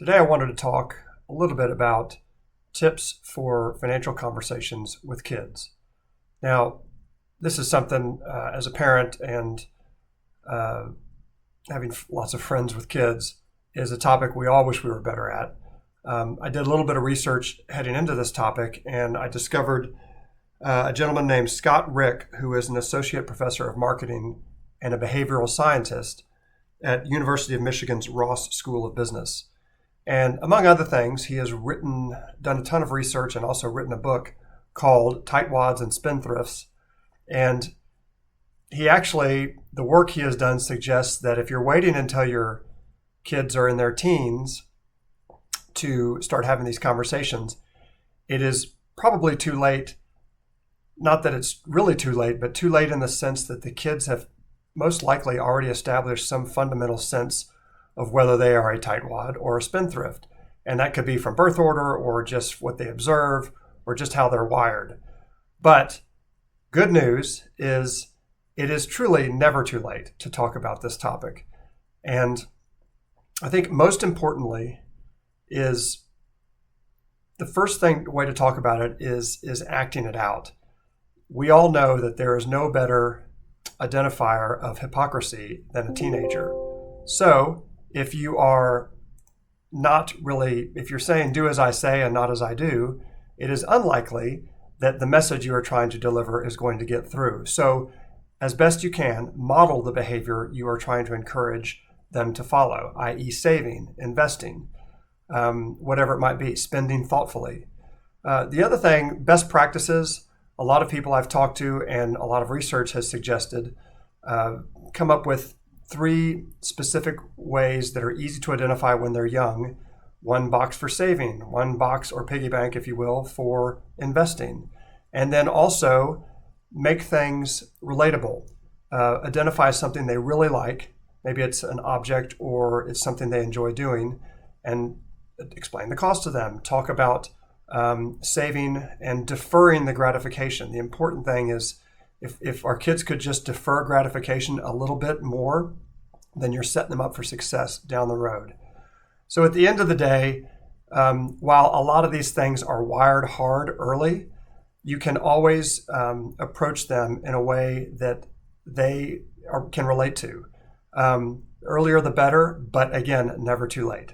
Today, I wanted to talk a little bit about tips for financial conversations with kids. Now, this is something as a parent and uh, having lots of friends with kids is a topic we all wish we were better at. I did a little bit of research heading into this topic, and I discovered a gentleman named Scott Rick, who is an associate professor of marketing and a behavioral scientist at University of Michigan's Ross School of Business. And among other things, he has done a ton of research and also written a book called Tightwads and Spendthrifts. And the work he has done suggests that if you're waiting until your kids are in their teens to start having these conversations, it is probably too late. Not that it's really too late, but too late in the sense that the kids have most likely already established some fundamental sense of whether they are a tightwad or a spendthrift. And that could be from birth order or just what they observe or just how they're wired. But good news is it is truly never too late to talk about this topic. And I think most importantly is the first way to talk about it is acting it out. We all know that there is no better identifier of hypocrisy than a teenager. So if you're saying do as I say and not as I do, it is unlikely that the message you are trying to deliver is going to get through. So as best you can, model the behavior you are trying to encourage them to follow, i.e. saving, investing, whatever it might be, spending thoughtfully. The other thing, best practices, a lot of people I've talked to and a lot of research has suggested come up with 3 specific ways that are easy to identify when they're young. 1 box for saving, 1 box or piggy bank, if you will, for investing. And then also make things relatable. Identify something they really like. Maybe it's an object or it's something they enjoy doing, and explain the cost to them. Talk about saving and deferring the gratification. The important thing is if our kids could just defer gratification a little bit more, then you're setting them up for success down the road. So at the end of the day, while a lot of these things are wired hard early, you can always approach them in a way that can relate to. Earlier the better, but again, never too late.